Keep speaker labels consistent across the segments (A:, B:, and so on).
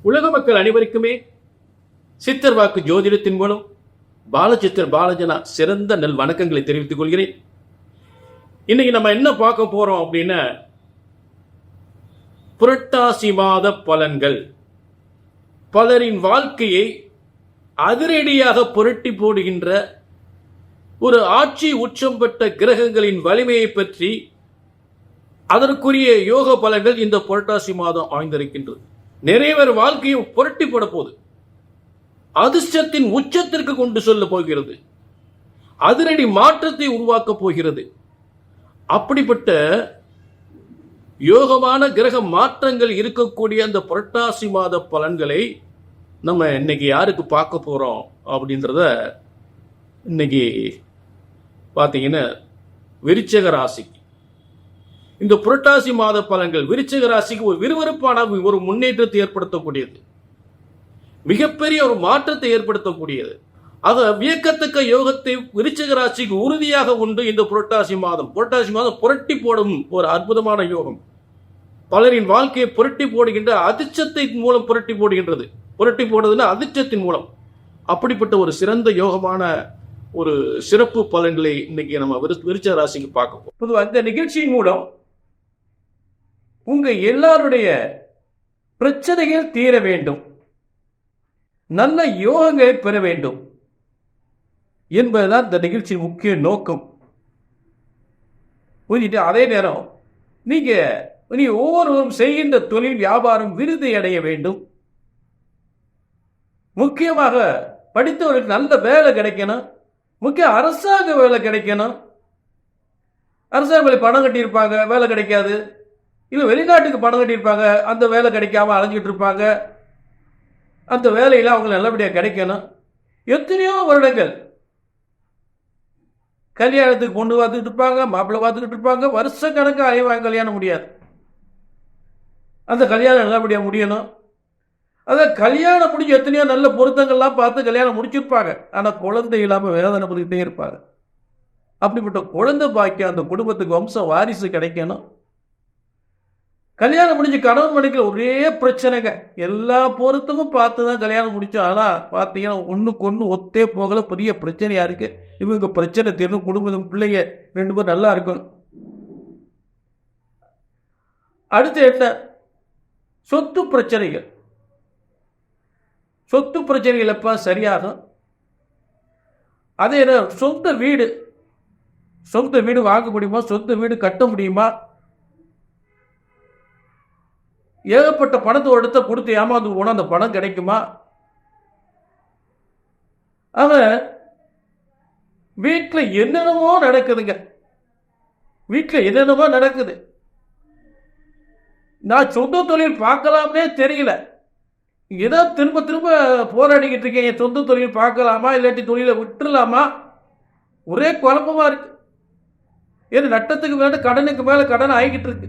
A: உலக மக்கள் அனைவருக்குமே சித்தர் வாக்கு ஜோதிடத்தின் மூலம் பாலச்சித்தர் பாலஜனா சிறந்த நல் வணக்கங்களை தெரிவித்துக் கொள்கிறேன். இன்னைக்கு நம்ம என்ன பார்க்க போறோம் அப்படின்னா, புரட்டாசி மாத பலன்கள். பலரின் வாழ்க்கையை அதிரடியாக புரட்டி போடுகின்ற ஒரு ஆட்சி உச்சம் பெற்ற கிரகங்களின் வலிமையை பற்றி அதற்குரிய யோக பலன்கள் இந்த புரட்டாசி மாதம் ஆய்ந்திருக்கின்றது. நிறைய பேர் வாழ்க்கையை புரட்டி போட போகுது, அதிர்ஷ்டத்தின் உச்சத்திற்கு கொண்டு செல்ல போகிறது, அதிரடி மாற்றத்தை உருவாக்க போகிறது. அப்படிப்பட்ட யோகமான கிரக மாற்றங்கள் இருக்கக்கூடிய அந்த புரட்டாசி மாத பலன்களை நம்ம இன்னைக்கு யாருக்கு பார்க்க போறோம் அப்படின்றத இன்னைக்கு பார்த்தீங்கன்னா விருச்சிக ராசிக்கு. இந்த புரட்டாசி மாத பலன்கள் விருச்சிக ராசிக்கு ஒரு விறுவிறுப்பான ஒரு முன்னேற்றத்தை ஏற்படுத்தக்கூடியது, மிகப்பெரிய ஒரு மாற்றத்தை ஏற்படுத்தக்கூடியது. ஆக வியக்கத்தக்க யோகத்தை விருச்சிக ராசிக்கு உறுதியாக உண்டு. இந்த புரட்டாசி மாதம் புரட்டி போடும் ஒரு அற்புதமான யோகம். பலரின் வாழ்க்கையை புரட்டி போடுகின்ற அதிர்ஷ்டத்தின் மூலம் புரட்டி போடுகின்றது. புரட்டி போடுறதுன்னா அதிர்ஷ்டத்தின் மூலம். அப்படிப்பட்ட ஒரு சிறந்த யோகமான ஒரு சிறப்பு பலன்களை இன்னைக்கு நம்ம விருச்சிக ராசிக்கு பார்க்க போறோம். பொதுவாக இந்த நிகழ்ச்சியின் மூலம் உங்க எல்லாருடைய பிரச்சனைகள் தீர வேண்டும், நல்ல யோகங்களை பெற வேண்டும் என்பதுதான் இந்த நிகழ்ச்சியின் முக்கிய நோக்கம். புரிஞ்சுட்டு அதே நேரம் நீ ஒவ்வொருவரும் செய்கின்ற தொழில் வியாபாரம் விருதை அடைய வேண்டும். முக்கியமாக படித்தவர்களுக்கு நல்ல வேலை கிடைக்கணும், முக்கிய அரசாங்க வேலை கிடைக்கணும். அரசாங்க பணம் கட்டியிருப்பாங்க, வேலை கிடைக்காது. இல்லை வெளிநாட்டுக்கு பணம் கட்டியிருப்பாங்க, அந்த வேலை கிடைக்காம அலைஞ்சிட்டு இருப்பாங்க. அந்த வேலையில் அவங்க நல்லபடியாக கிடைக்கணும். எத்தனையோ வருடங்கள் கல்யாணத்துக்கு பொண்ணு பார்த்துக்கிட்டு இருப்பாங்க, மாப்பிள்ளை பார்த்துக்கிட்டு இருப்பாங்க, வருஷ கணக்காக அலைவாங்க, கல்யாணம் முடியாது. அந்த கல்யாணம் நல்லபடியாக முடியணும். அதான் கல்யாணம் முடிஞ்சு எத்தனையோ நல்ல பொருத்தங்கள்லாம் பார்த்து கல்யாணம் முடிச்சிருப்பாங்க, ஆனால் குழந்தை இல்லாமல் வேதனை பண்ணிக்கிட்டே இருப்பாங்க. அப்படிப்பட்ட குழந்தை பாக்கியம் அந்த குடும்பத்துக்கு வம்ச வாரிசு கிடைக்கணும். கல்யாணம் முடிஞ்சு கணவன் மனைவிக்கு ஒரே பிரச்சனைங்க, எல்லா பொருத்தமும் பார்த்து தான் கல்யாணம் முடிச்சோம். ஆனால் பார்த்தீங்கன்னா ஒன்றுக்கு ஒன்று ஒத்தே போகல, பெரிய பிரச்சனையா இருக்கு. இவங்க பிரச்சனை தீரணும், குடும்பம் பிள்ளைங்க 2 பேரும் நல்லா இருக்கணும். அடுத்து என்ன? சொத்து பிரச்சனைகள். சொத்து பிரச்சனைகள் எப்ப சரியாகும்? அதே சொந்த வீடு வாங்க முடியுமா? சொந்த வீடு கட்ட முடியுமா? ஏகப்பட்ட பணத்தை எடுத்த கொடுத்து ஏமாந்து போனா அந்த பணம் கிடைக்குமா? அவன் வீட்டில் என்னென்னமோ நடக்குதுங்க, வீட்டில் என்னென்னமோ நடக்குது. நான் சொந்த தொழில் பார்க்கலாம்னே தெரியல. ஏதோ திரும்ப திரும்ப போராடிக்கிட்டு இருக்கேன், என் சொந்த தொழில் பார்க்கலாமா இல்லாட்டி தொழிலை விட்டுலாமா, ஒரே குழப்பமா இருக்கு. ஏன்னா நட்டத்துக்கு மேல கடனுக்கு மேல கடன் ஆகிக்கிட்டு இருக்கு.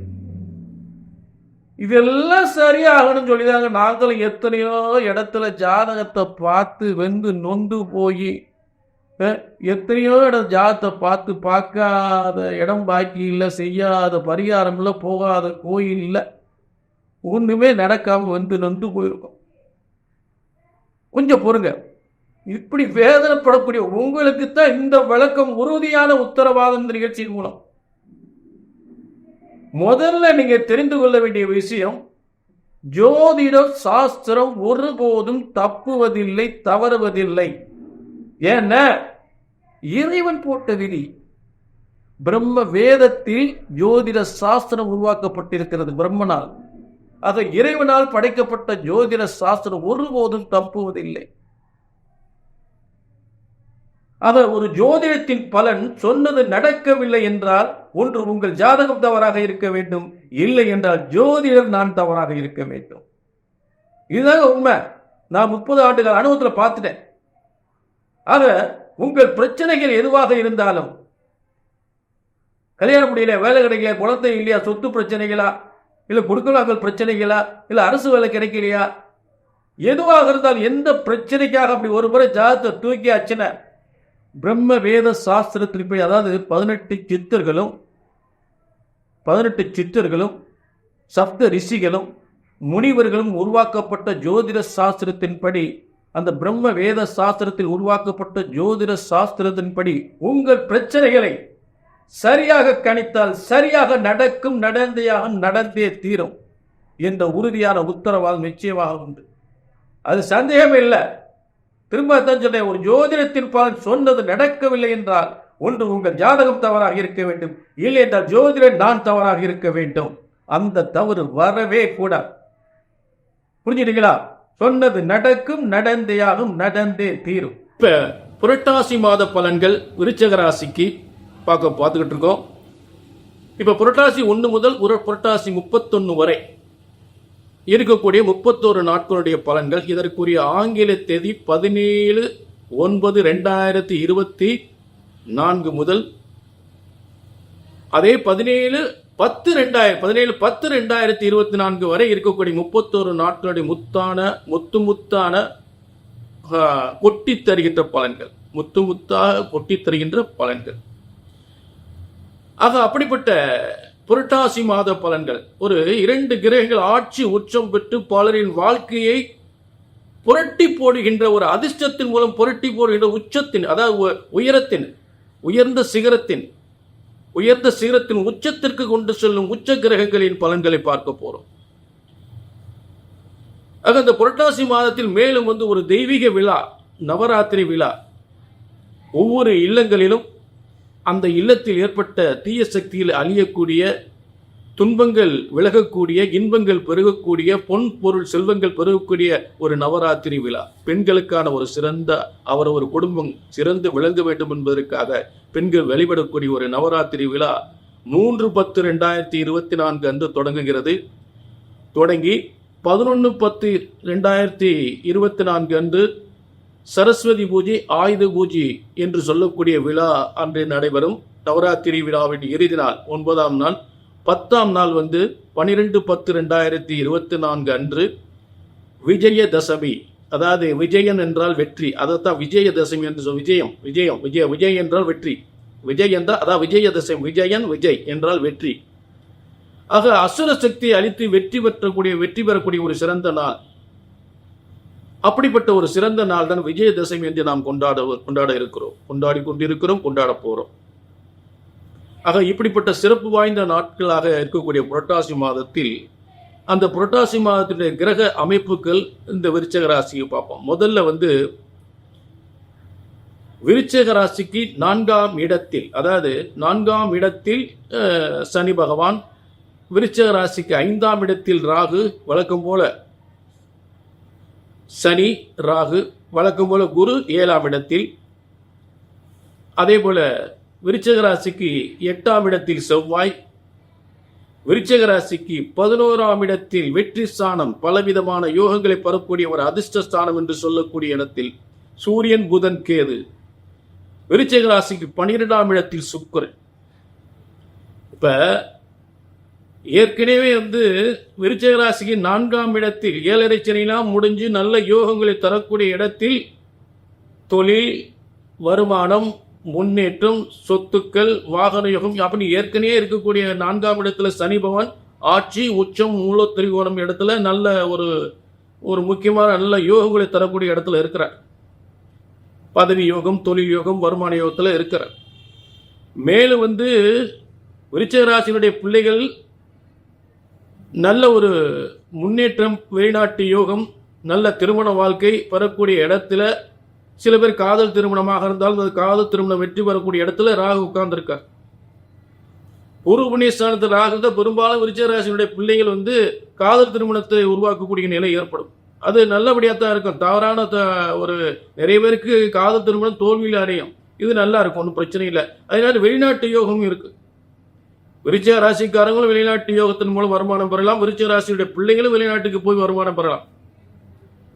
A: இதெல்லாம் சரியாகணும்னு சொல்லிதாங்க நாங்களும் எத்தனையோ இடத்துல ஜாதகத்தை பார்த்து வெந்து நொந்து போய், எத்தனையோ இடம் ஜாதகத்தை பார்த்து பார்க்காத இடம் பாக்கி இல்லை, செய்யாத பரிகாரம் இல்லை, போகாத கோயில் இல்லை, ஒன்றுமே நடக்காமல் வந்து நொந்து போயிருக்கோம். கொஞ்சம் பொறுங்க. இப்படி வேதனைப்படக்கூடிய உங்களுக்கு தான் இந்த விளக்கம் உறுதியான உத்தரவாதம் இந்த நிகழ்ச்சியின் மூலம். முதல்ல நீங்க தெரிந்து கொள்ள வேண்டிய விஷயம், ஜோதிட சாஸ்திரம் ஒருபோதும் தப்புவதில்லை, தவறுவதில்லை. ஏன்னா இறைவன் போட்ட விதி. பிரம்ம வேதத்தில் ஜோதிட சாஸ்திரம் உருவாக்கப்பட்டிருக்கிறது பிரம்மனால். அது இறைவனால் படைக்கப்பட்ட ஜோதிட சாஸ்திரம் ஒருபோதும் தப்புவதில்லை. அது ஒரு ஜோதிடத்தின் பலன் சொன்னது நடக்கவில்லை என்றால் ஒன்று உங்கள் ஜாதகம் தவறாக இருக்க வேண்டும், இல்லை என்றால் ஜோதிடர் நான் தவறாக இருக்க வேண்டும். இதுதான் உண்மை. நான் 30 ஆண்டுகள் அனுபவத்தில் பார்த்துட்டேன். ஆக உங்கள் பிரச்சனைகள் எதுவாக இருந்தாலும், கல்யாணம் முடியல, வேலை கிடைக்கல, குழந்தை இல்லையா, சொத்து பிரச்சனைகளா, இல்லை கொடுக்கலாங்கள் பிரச்சனைகளா, இல்லை அரசு வேலை கிடைக்கலையா, எதுவாக இருந்தால் எந்த பிரச்சனைக்காக அப்படி ஒரு முறை ஜாதகத்தை தூக்கி ஆச்சுன்னா பிரம்ம வேத சாஸ்திரத்தின்படி, அதாவது 18 சித்தர்களும் சப்த ரிஷிகளும் முனிவர்களும் உருவாக்கப்பட்ட ஜோதிட சாஸ்திரத்தின்படி, அந்த பிரம்ம வேத சாஸ்திரத்தில் உருவாக்கப்பட்ட ஜோதிட சாஸ்திரத்தின்படி உங்கள் பிரச்சனைகளை சரியாக கணித்தால் சரியாக நடக்கும், நடந்தே தீரும் என்ற உறுதியான உத்தரவாதம் நிச்சயமாக உண்டு. அது சந்தேகம் இல்லை. திரும்ப சொன்ன, ஒரு ஜோதிடத்தின் பலன் சொன்னது நடக்கவில்லை என்றால் ஒன்று உங்கள் ஜாதகம் தவறாக இருக்க வேண்டும், இல்லை என்றால் ஜோதிடன் நான் தவறாக இருக்க வேண்டும். அந்த தவறு வரவே கூடாது. புரிஞ்சுட்டீங்களா? சொன்னது நடக்கும், நடந்தே தீரும். இப்ப புரட்டாசி மாத பலன்கள் விருச்சிக ராசிக்கு பார்த்துக்கிட்டு இருக்கோம். இப்ப புரட்டாசி 1 முதல் புரட்டாசி 31 வரை இருக்கக்கூடிய 31 நாட்களுடைய பலன்கள். இதற்குரிய ஆங்கில தேதி 17/9/2024 முதல் அதே 17/10/2024 வரை இருக்கக்கூடிய 31 நாட்களுடைய முத்தான கொட்டி தருகின்ற பலன்கள், முத்தாக கொட்டி தருகின்ற பலன்கள். ஆக அப்படிப்பட்ட புரட்டாசி மாத பலன்கள், ஒரு 2 கிரகங்கள் ஆட்சி உச்சம் பெற்று பலரின் வாழ்க்கையை புரட்டி போடுகின்ற, ஒரு அதிர்ஷ்டத்தின் மூலம் புரட்டி போடுகின்ற உச்சத்தின், அதாவது உயர்ந்த சிகரத்தின் உச்சத்திற்கு கொண்டு செல்லும் உச்ச கிரகங்களின் பலன்களை பார்க்க போறோம். ஆக இந்த புரட்டாசி மாதத்தில் மேலும் ஒரு தெய்வீக விழா, நவராத்திரி விழா. ஒவ்வொரு இல்லங்களிலும் அந்த இல்லத்தில் ஏற்பட்ட தீய சக்தியில் அழியக்கூடிய, துன்பங்கள் விலகக்கூடிய, இன்பங்கள் பெருகக்கூடிய, பொன் பொருள் செல்வங்கள் பெருகக்கூடிய ஒரு நவராத்திரி விழா. பெண்களுக்கான ஒரு ஒரு குடும்பம் சிறந்து விளங்க வேண்டும் என்பதற்காக பெண்கள் வழிபடக்கூடிய ஒரு நவராத்திரி விழா 3/10/2024 அன்று தொடங்குகிறது. தொடங்கி 11/10/2024 அன்று சரஸ்வதி பூஜை, ஆயுத பூஜை என்று சொல்லக்கூடிய விழா அன்று நடைபெறும். நவராத்திரி விழாவின் இறுதி நாள் 9ஆம் நாள். 10ஆம் நாள் 12/10/2024 அன்று விஜயதசமி. அதாவது விஜயன் என்றால் வெற்றி, அதைத்தான் விஜயதசமி என்று விஜய் என்றால் வெற்றி. விஜய் என்றால் அதாவது விஜயதசமி, விஜய் என்றால் வெற்றி. ஆக அசுர சக்தியை அழித்து வெற்றி பெறக்கூடிய ஒரு சிறந்த நாள். அப்படிப்பட்ட ஒரு சிறந்த நாள் தான் விஜயதசமி என்று நாம் கொண்டாடி கொண்டிருக்கிறோம், கொண்டாட போறோம். ஆக இப்படிப்பட்ட சிறப்பு வாய்ந்த நாட்களாக இருக்கக்கூடிய புரட்டாசி மாதத்தில், அந்த புரட்டாசி மாதத்தினுடைய கிரக அமைப்புகள் இந்த விருச்சிக ராசியை பார்ப்போம். முதல்ல விருச்சிக ராசிக்கு 4ஆம் இடத்தில், அதாவது 4ஆம் இடத்தில் சனி பகவான். விருச்சிக ராசிக்கு 5ஆம் இடத்தில் ராகு, வழக்கம் போல சனி ராகு, வழக்கம் போல குரு 7ஆம் இடத்தில். அதே போல விருச்சிக ராசிக்கு 8ஆம் இடத்தில் செவ்வாய். விருச்சிக ராசிக்கு 11ஆம் இடத்தில் வெற்றி ஸ்தானம், பலவிதமான யோகங்களை பெறக்கூடிய ஒரு அதிர்ஷ்ட ஸ்தானம் என்று சொல்லக்கூடிய இடத்தில் சூரியன், புதன், கேது. விருச்சிக ராசிக்கு 12ஆம் இடத்தில் சுக்கிரன். இப்ப ஏற்கனவே விருச்சிக ராசிக்கு 4ஆம் இடத்தில் 7.5 சனிலாம் முடிஞ்சு நல்ல யோகங்களை தரக்கூடிய இடத்தில் தொழில், வருமானம், முன்னேற்றம், சொத்துக்கள், வாகன யோகம் அப்படின்னு ஏற்கனவே இருக்கக்கூடிய 4ஆம் இடத்துல சனி பகவான் ஆட்சி உச்சம் மூல திரிகோணம் இடத்துல நல்ல ஒரு முக்கியமான நல்ல யோகங்களை தரக்கூடிய இடத்துல இருக்கிறார். பதவி யோகம், தொழில் யோகம், வருமான யோகத்துல இருக்கிறார். மேலும் விருச்சிக ராசியினுடைய பிள்ளைகள் நல்ல ஒரு முன்னேற்றம், வெளிநாட்டு யோகம், நல்ல திருமண வாழ்க்கை பெறக்கூடிய இடத்துல, சில பேர் காதல் திருமணமாக இருந்தாலும் அது காதல் திருமணம் வெற்றி பெறக்கூடிய இடத்துல ராகு உட்கார்ந்துருக்கார். பூர்வ புண்ணியஸ்தானத்தில் ராகு தான் பெரும்பாலும் விருச்சிக ராசியினுடைய பிள்ளைகள் காதல் திருமணத்தை உருவாக்கக்கூடிய நிலை ஏற்படும். அது நல்லபடியாக தான் இருக்கும். தவறான ஒரு நிறைய பேருக்கு காதல் திருமணம் தோல்வியில் அடையும். இது நல்லா இருக்கும், ஒன்றும் பிரச்சனை இல்லை. அதனால வெளிநாட்டு யோகமும் இருக்கு. விருச்சிக ராசிக்காரங்களும் வெளிநாட்டு யோகத்தின் மூலம் வருமானம் பெறலாம். விருச்சிக ராசியுடைய பிள்ளைகளும் வெளிநாட்டுக்கு போய் வருமானம் பெறலாம்,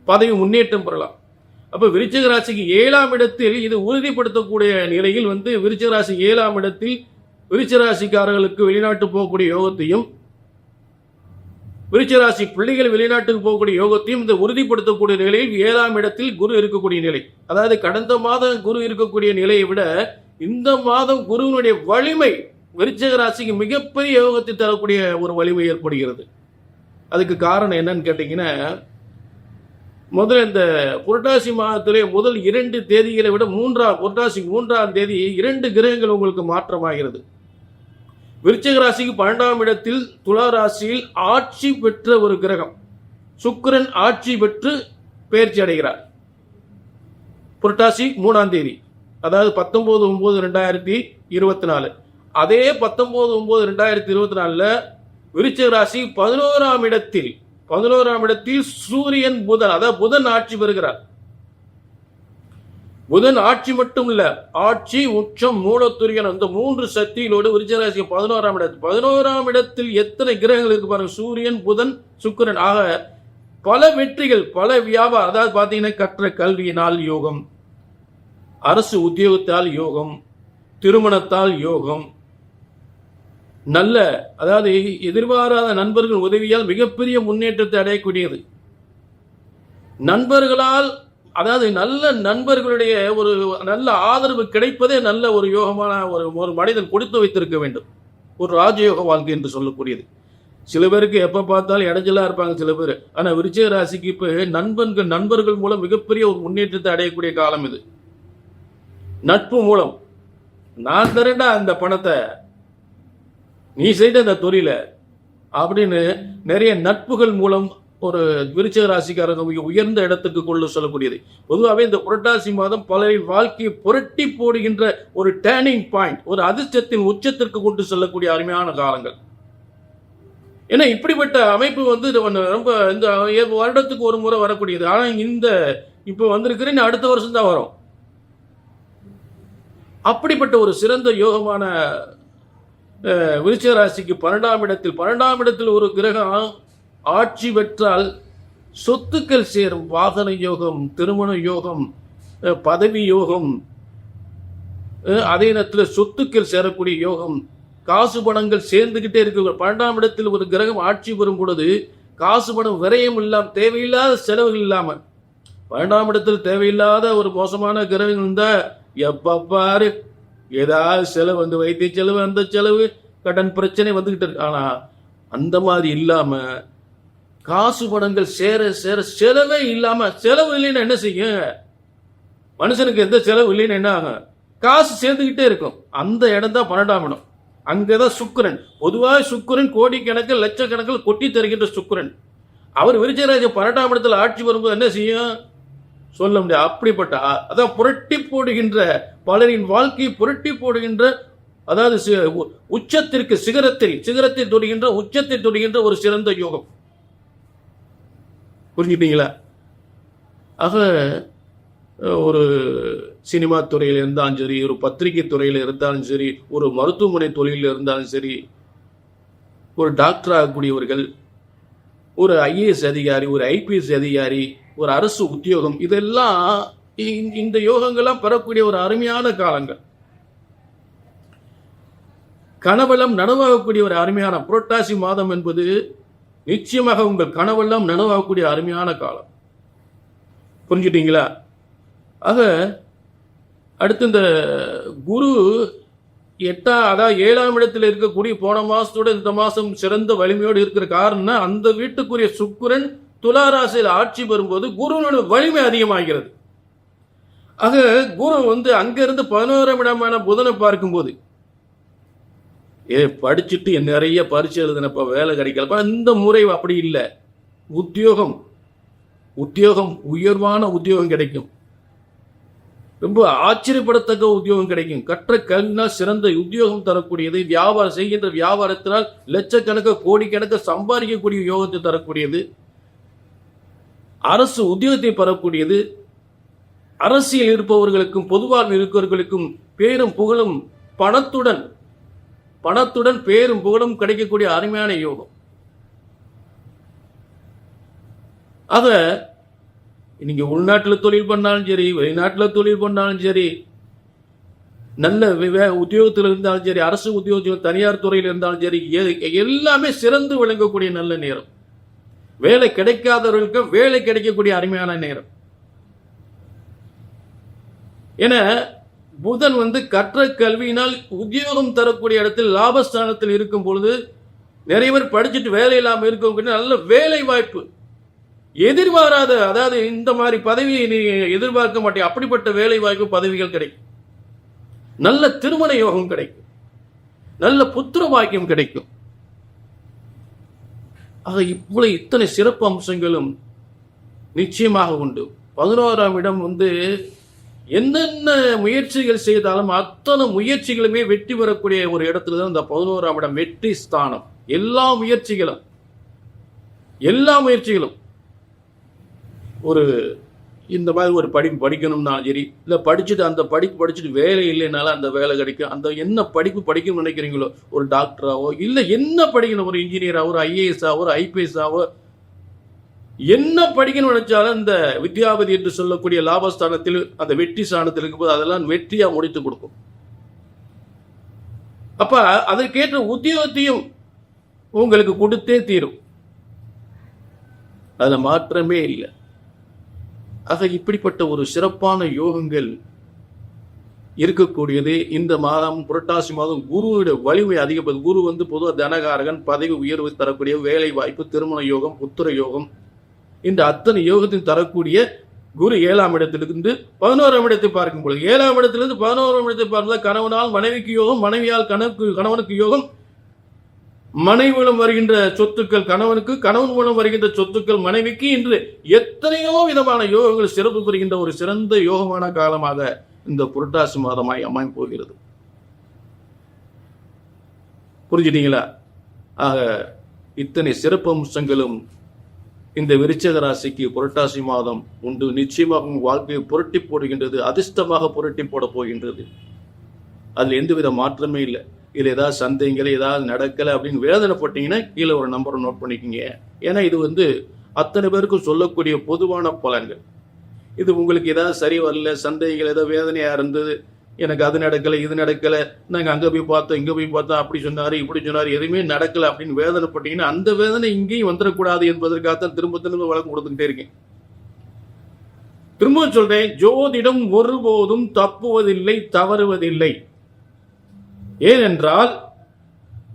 A: பதவி முன்னேற்றம் பெறலாம். அப்ப விருச்சிக ராசிக்கு 7ஆம் இடத்தில் இது உறுதிப்படுத்தக்கூடிய நிலையில் விருச்சிக ராசி 7ஆம் இடத்தில் விருச்சிக ராசிக்காரர்களுக்கு வெளிநாட்டு போகக்கூடிய யோகத்தையும், விருச்சிக ராசி பிள்ளைகள் வெளிநாட்டுக்கு போகக்கூடிய யோகத்தையும் இந்த உறுதிப்படுத்தக்கூடிய நிலையில் 7ஆம் இடத்தில் குரு இருக்கக்கூடிய நிலை. அதாவது கடந்த மாதம் குரு இருக்கக்கூடிய நிலையை விட இந்த மாதம் குருவினுடைய வலிமை விருச்சிக ராசிக்கு மிகப்பெரிய யோகத்தை தரக்கூடிய ஒரு வலிமை ஏற்படுகிறது. அதுக்கு காரணம் என்னன்னு கேட்டீங்கன்னா, முதல்ல இந்த புரட்டாசி மாதத்திலே முதல் 2 தேதிகளை விட புரட்டாசி 3ஆம் தேதி 2 கிரகங்கள் உங்களுக்கு மாற்றமாகிறது. விருச்சிக ராசிக்கு 12ஆம் இடத்தில் துலா ராசியில் ஆட்சி பெற்ற ஒரு கிரகம் சுக்கிரன் ஆட்சி பெற்று பெயர்ச்சி அடைகிறார். புரட்டாசி 3ஆம் தேதி, அதாவது 19/9/2024. அதே 19/9/2024 விருச்சிக ராசி 11ஆம் இடத்தில் சூரியன் புதன், அதாவது புதன் ஆட்சி பெறுகிறார். புதன் ஆட்சி மட்டும் இல்ல, ஆட்சி உச்சம் மூலத்துரியன் இந்த 3 சக்திகளோடு விருச்சிக ராசி 11ஆம் இடத்தில் எத்தனை கிரகங்கள் இருக்கு பாருங்க. சூரியன் புதன் சுக்கிரன். ஆக பல வெற்றிகள், பல வியாபாரம், அதாவது பாத்தீங்கன்னா கற்ற கல்வியினால் யோகம், அரசு உத்தியோகத்தால் யோகம், திருமணத்தால் யோகம், நல்ல அதாவது எதிர்பாராத நண்பர்கள் உதவியால் மிகப்பெரிய முன்னேற்றத்தை அடையக்கூடியது. நண்பர்களால், அதாவது நல்ல நண்பர்களுடைய ஒரு நல்ல ஆதரவு கிடைப்பதே நல்ல ஒரு யோகமான ஒரு மனிதன் கொடுத்து வைத்திருக்க வேண்டும். ஒரு ராஜயோக வாழ்க்கை என்று சொல்லக்கூடியது. சில பேருக்கு எப்ப பார்த்தாலும் இடைஞ்சலா இருப்பாங்க சில பேர். ஆனா விருச்சிக ராசிக்கு இப்ப நண்பர்கள் மூலம் மிகப்பெரிய ஒரு முன்னேற்றத்தை அடையக்கூடிய காலம் இது. நட்பு மூலம், நான் தரேன்டா அந்த பணத்தை, நீ செய்த அந்த தொழில அப்படின்னு நிறைய நட்புகள் மூலம் ஒரு விருச்சிக ராசிக்காரங்க மிக உயர்ந்த இடத்துக்கு கொள்ள சொல்லக்கூடியது. பொதுவாகவே இந்த புரட்டாசி மாதம் பலரின் வாழ்க்கையை புரட்டி போடுகின்ற ஒரு டேர்னிங் பாயிண்ட், ஒரு அதிர்ஷ்டத்தின் உச்சத்திற்கு கொண்டு செல்லக்கூடிய அருமையான காலங்கள். ஏன்னா இப்படிப்பட்ட அமைப்பு வந்து ரொம்ப இந்த வருடத்துக்கு ஒரு முறை வரக்கூடியது. ஆனா இந்த இப்ப வந்திருக்கிறேன், அடுத்த வருஷம் தான் வரும். அப்படிப்பட்ட ஒரு சிறந்த யோகமான விருச்சிக ராசிக்கு 12ஆம் இடத்தில் ஒரு கிரகம் ஆட்சி பெற்றால் சொத்துக்கள் சேரும். வாகன யோகம், திருமண யோகம், பதவி யோகம், அதே நேரத்தில் சொத்துக்கள் சேரக்கூடிய யோகம், காசு பணங்கள் சேர்ந்துகிட்டே இருக்கு. 12ஆம் இடத்தில் ஒரு கிரகம் ஆட்சி பெறும் பொழுது காசு பணம் விரயம் இல்லாம, தேவையில்லாத செலவுகள் இல்லாம, 12ஆம் இடத்தில் தேவையில்லாத ஒரு மோசமான கிரகம் இருந்தா எப்ப பாரு ஏதாவது செலவு, வந்து வைத்திய செலவு, அந்த செலவு, கடன் பிரச்சனை வந்துகிட்டு இருக்கு. ஆனா அந்த மாதிரி இல்லாம காசு பணங்கள் சேர சேர செலவே இல்லாம, செலவு இல்லைன்னா என்ன செய்யும் மனுஷனுக்கு? எந்த செலவு இல்லைன்னு என்ன ஆகும்? காசு சேர்ந்துகிட்டே இருக்கும். அந்த இடம் தான் 12ஆம் இடம். அங்கதான் சுக்கிரன். பொதுவாக சுக்கிரன் கோடிக்கணக்கில் லட்சக்கணக்கில் கொட்டி தருகின்ற சுக்கிரன். அவர் விருச்சிக ராசி 12ஆம் இடத்துல ஆட்சி வரும்போது என்ன செய்யும் சொல்ல முடியாது. அப்படிப்பட்ட அதான் புரட்டி போடுகின்ற, பலரின் வாழ்க்கையை புரட்டி போடுகின்ற, அதாவது உச்சத்திற்கு சிகரத்தை தொடுகின்ற, உச்சத்தை தொடுகின்ற ஒரு சிறந்த யோகம். புரிஞ்சுட்டீங்களா? ஆக ஒரு சினிமா துறையில் இருந்தாலும் சரி, ஒரு பத்திரிகை துறையில் இருந்தாலும் சரி, ஒரு மருத்துவமனை தொழிலில் இருந்தாலும் சரி, ஒரு டாக்டர் ஆகக்கூடியவர்கள், ஒரு ஐஏஎஸ் அதிகாரி, ஒரு ஐபிஎஸ் அதிகாரி, ஒரு அரசு உத்தியோகம், இதெல்லாம் இந்த யோகங்கள்லாம் பெறக்கூடிய ஒரு அருமையான காலங்கள். கனவெல்லாம் நனவாகக்கூடிய ஒரு அருமையான புரட்டாசி மாதம் என்பது நிச்சயமாக உங்கள் கனவெல்லாம் நனவாகக்கூடிய அருமையான காலம். புரிஞ்சுட்டீங்களா? ஆக அடுத்து இந்த குரு அதாவது 7ஆம் இடத்தில் இருக்கக்கூடிய போன மாசத்தோட இந்த மாசம் சிறந்த வலிமையோடு இருக்கிற காரணம், அந்த வீட்டுக்குரிய சுக்கிரன் துலா ராசியில் ஆட்சி பெறும்போது குருவோட வலிமை அதிகமாகிறது. ஆக குரு வந்து அங்கிருந்து 11ஆம் இடமான புதனை பார்க்கும்போது, படிச்சுட்டு நிறைய பரிசு எழுதினப்ப வேலை கிடைக்கலப்ப, இந்த முறை அப்படி இல்லை. உத்தியோகம் உயர்வான உத்தியோகம் கிடைக்கும். ரொம்ப ஆச்சரியப்படத்தக்க உத்தியோகம் கிடைக்கும். கற்ற கல்வினா சிறந்த உத்தியோகம் தரக்கூடியது. வியாபாரம் செய்கின்ற வியாபாரத்தினால் லட்சக்கணக்க கோடிக்கணக்க சம்பாதிக்கக்கூடிய யோகத்தை தரக்கூடியது. அரசு உத்தியோகத்தை பெறக்கூடியது. அரசியல் இருப்பவர்களுக்கும் பொதுவாழ்வு இருக்கிறவர்களுக்கும் பேரும் புகழும் பணத்துடன் பேரும் புகழும் கிடைக்கக்கூடிய அருமையான யோகம். அத நீங்க உள்நாட்டில் தொழில் பண்ணாலும் சரி, வெளிநாட்டில் தொழில் பண்ணாலும் சரி, நல்ல உத்தியோகத்தில் இருந்தாலும் சரி, அரசு உத்தியோகத்தில், தனியார் துறையில் இருந்தாலும் சரி, எல்லாமே சிறந்து விளங்கக்கூடிய நல்ல நேரம். வேலை கிடைக்காதவர்களுக்கு வேலை கிடைக்கக்கூடிய அருமையான நேரம். என புதன் வந்து கற்ற கல்வியினால் உத்தியோகம் தரக்கூடிய இடத்தில் லாபஸ்தானத்தில் இருக்கும் பொழுது நிறைய பேர் படிச்சுட்டு வேலை இல்லாமல் இருக்கவங்க நல்ல வேலை வாய்ப்பு, எதிர்பாராத, அதாவது இந்த மாதிரி பதவியை நீ எதிர்பார்க்க மாட்டேன், அப்படிப்பட்ட வேலை வாய்ப்பு பதவிகள் கிடைக்கும். நல்ல திருமண யோகம் கிடைக்கும், நல்ல புத்திர வாக்கியம் கிடைக்கும். ஆக இவ்வளவு இத்தனை சிறப்பு அம்சங்களும் நிச்சயமாக உண்டு. 11ஆம் இடம் என்னென்ன முயற்சிகள் செய்தாலும் அத்தனை முயற்சிகளுமே வெற்றி பெறக்கூடிய ஒரு இடத்துல தான் இந்த 11ஆம் இடம் வெற்றி ஸ்தானம். எல்லா முயற்சிகளும் ஒரு இந்த மாதிரி ஒரு படிப்பு படிக்கணும்னாலும் சரி, இல்லை படிச்சுட்டு அந்த படிப்பு படிச்சுட்டு வேலை இல்லைனாலும் அந்த வேலை கிடைக்கும். அந்த என்ன படிப்பு படிக்கணும்னு நினைக்கிறீங்களோ, ஒரு டாக்டராவோ இல்லை என்ன படிக்கணும், ஒரு இன்ஜினியராவோ, ஒரு ஐஏஎஸ்ஆவோ, ஒரு ஐபிஎஸ்ஆவோ, என்ன படிக்கணும் நினைச்சாலும் இந்த வித்யாபதி என்று சொல்லக்கூடிய லாபஸ்தானத்தில் அந்த வெற்றி ஸ்தானத்தில் இருக்கும்போது அதெல்லாம் வெற்றியா முடித்து கொடுக்கும். அப்ப அதற்கேற்ற உத்தியோகத்தையும் உங்களுக்கு கொடுத்தே தீரும், அதுல மாற்றமே இல்லை. ஆக இப்படிப்பட்ட ஒரு சிறப்பான யோகங்கள் இருக்கக்கூடியது இந்த மாதம், புரட்டாசி மாதம். குருவுடைய வலிமை அதிகப்பது. குரு பொதுவாக தனகாரகன், பதவி உயர்வு தரக்கூடிய, வேலை வாய்ப்பு, திருமண யோகம், புத்திர யோகம், இந்த அத்தனை யோகத்தையும் தரக்கூடிய குரு 7ஆம் இடத்திலிருந்து 11ஆம் இடத்தை பார்க்கும் பொழுது, 7ஆம் இடத்திலிருந்து 11ஆம் இடத்தை பார்த்தால் கணவனால் மனைவிக்கு யோகம், மனைவியால் கணவனுக்கு யோகம், மனைவி மூலம் வருகின்ற சொத்துக்கள் கணவனுக்கு, கணவன் மூலம் வருகின்ற சொத்துக்கள் மனைவிக்கு, இன்று எத்தனையோ விதமான யோகங்கள் சிறப்பு பெறுகின்ற ஒரு சிறந்த யோகமான காலமாக இந்த புரட்டாசி மாதமாய் அமைய போகிறது. புரிஞ்சுட்டீங்களா? ஆக இத்தனை சிறப்பு அம்சங்களும் இந்த விருச்சிக ராசிக்கு புரட்டாசி மாதம் உண்டு. நிச்சயமாக உங்கள் வாழ்க்கையை புரட்டி போடுகின்றது, அதிர்ஷ்டமாக புரட்டி போட போகின்றது. அதில் எந்தவித மாற்றமே இல்லை. இது ஏதாவது சந்தேகங்கள், ஏதாவது நடக்கலை அப்படின்னு வேதனைப்பட்டீங்கன்னா கீழே ஒரு நம்பரை நோட் பண்ணிக்கிங்க. ஏன்னா இது அத்தனை பேருக்கும் சொல்லக்கூடிய பொதுவான பலன்கள். இது உங்களுக்கு ஏதாவது சரி வரல, சந்தேகங்கள், ஏதாவது வேதனையாக இருந்தது, எனக்கு அது நடக்கலை, இது நடக்கலை, நாங்கள் அங்கே போய் பார்த்தோம், இங்கே போய் பார்த்தோம், அப்படி சொன்னார், இப்படி சொன்னார், எதுவுமே நடக்கலை அப்படின்னு வேதனைப்பட்டீங்கன்னா அந்த வேதனை இங்கேயும் வந்துடக்கூடாது என்பதற்காகத்தான் திரும்ப திரும்ப வழக்கம் கொடுத்துக்கிட்டே இருக்கேன். திரும்ப சொல்றேன், ஜோதிடம் ஒருபோதும் தப்புவதில்லை, தவறுவதில்லை. ஏனென்றால்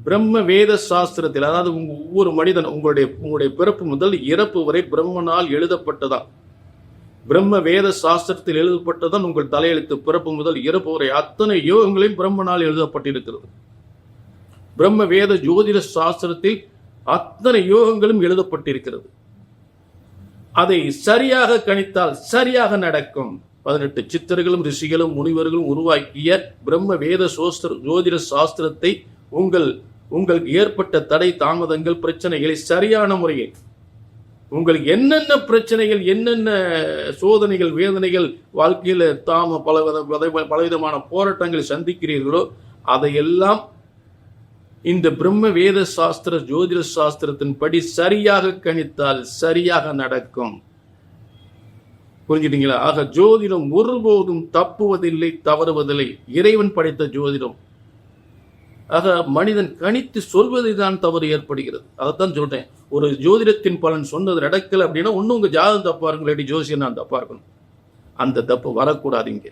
A: பிரம்ம வேத சாஸ்திரத்தில், அதாவது ஒவ்வொரு மனிதன் உங்களுடைய பிறப்பு முதல் இறப்பு வரை பிரம்மனால் எழுதப்பட்டதான். பிரம்ம வேத சாஸ்திரத்தில் எழுதப்பட்டதான் உங்கள் தலையெழுத்து. பிறப்பு முதல் இறப்பு வரை அத்தனை யோகங்களையும் பிரம்மனால் எழுதப்பட்டிருக்கிறது. பிரம்ம வேத ஜோதிட சாஸ்திரத்தில் அத்தனை யோகங்களும் எழுதப்பட்டிருக்கிறது. அதை சரியாக கணித்தால் சரியாக நடக்கும். 18 சித்தர்களும் ரிஷிகளும் முனிவர்களும் உருவாக்கிய பிரம்ம வேத ஜோதிட சாஸ்திரத்தை உங்களுக்கு ஏற்பட்ட தடை, தாமதங்கள், பிரச்சனைகளை சரியான முறையில், உங்களுக்கு என்னென்ன பிரச்சனைகள், என்னென்ன சோதனைகள், வேதனைகள், வாழ்க்கையில் பலவிதமான போராட்டங்களை சந்திக்கிறீர்களோ அதையெல்லாம் இந்த பிரம்ம வேத சாஸ்திர ஜோதிட சாஸ்திரத்தின் படி சரியாக கணித்தால் சரியாக நடக்கும். புரிஞ்சுட்டீங்களா? ஆக ஜோதிடம் ஒருபோதும் தப்புவதில்லை, தவறுவதில்லை. இறைவன் படைத்த ஜோதிடம். ஆக மனிதன் கணித்து சொல்வதை தான் தவறு ஏற்படுகிறது. அதைத்தான் சொல்றேன். ஒரு ஜோதிடத்தின் பலன் சொன்னது நடக்கல அப்படின்னா ஒன்னும் உங்க ஜாதகம் தப்பா இருக்கும், ஜோசியம் நான் தப்பா இருக்கணும். அந்த தப்பு வரக்கூடாது இங்க.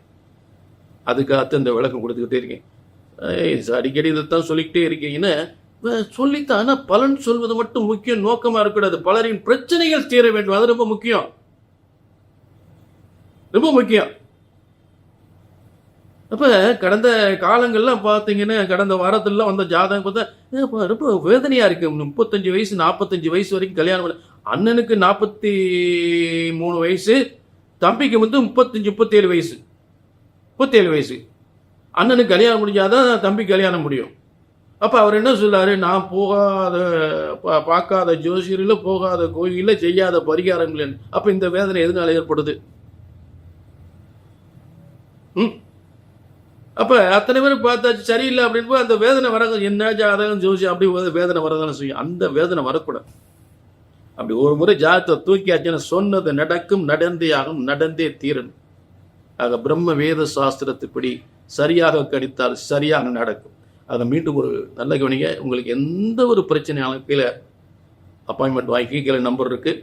A: அதுக்காகத்தான் இந்த விளக்கம் கொடுத்துக்கிட்டே இருக்கேன். அடிக்கடி இதைத்தான் சொல்லிக்கிட்டே இருக்கீங்கன்னா சொல்லித்தான். ஆனா பலன் சொல்வது மட்டும் முக்கியம் நோக்கமா இருக்கக்கூடாது. பலரின் பிரச்சனைகள் தீர வேண்டும், அது ரொம்ப முக்கியம், ரொம்ப முக்கியம். அப்ப கடந்த காலங்கள்லாம் பார்த்தீங்கன்னா, கடந்த வாரத்திலாம் வந்த ஜாதகம் பார்த்தா ரொம்ப வேதனையா இருக்கு. 35 வயசு 45 வயசு வரைக்கும் கல்யாணம். அண்ணனுக்கு 43 வயசு, தம்பிக்கு 35 37 வயசு. 37 வயசு அண்ணனுக்கு கல்யாணம் முடிஞ்சாதான் தம்பி கல்யாணம் முடியும். அப்ப அவர் என்ன சொல்லாரு, நான் பார்க்காத ஜோசியரில், போகாத கோயில, செய்யாத பரிகாரங்கள். அப்ப இந்த வேதனை எதனால ஏற்படுது? அப்ப அத்தனை பேரும் பார்த்தாச்சு சரியில்லை அப்படின்னு அந்த வேதனை வர, என்ன ஜாதகம் ஜோசி அப்படி வேதனை வரதானே செய்யும். அந்த வேதனை வரக்கூடாது. அப்படி ஒரு முறை ஜாதகத்தை தூக்கியாச்சுன்னா சொன்னது நடக்கும், நடந்தே ஆகும், நடந்தே தீரணும். ஆக பிரம்ம வேத சாஸ்திரத்துப்படி சரியாக கணித்தால் சரியாக நடக்கும். அதை மீண்டும் ஒரு நல்ல கவனிங்க. உங்களுக்கு எந்த ஒரு பிரச்சனையாலும் கீழே அப்பாயின்மெண்ட் வாங்கி கீழே நம்பர் இருக்கு.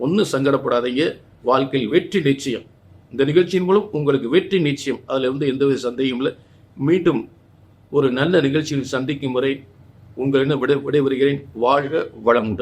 A: ஒன்றும் சங்கடப்படாதீங்க. வாழ்க்கையில் வெற்றி நிச்சயம். இந்த நிகழ்ச்சியின் மூலம் உங்களுக்கு வெற்றி நிச்சயம். அதில் எந்தவித சந்தேகம் இல்லை. மீண்டும் ஒரு நல்ல நிகழ்ச்சியில் சந்திக்கும் வரை உங்களிடம் விடைபெறுகிறேன். வாழ்க வளமுடன்.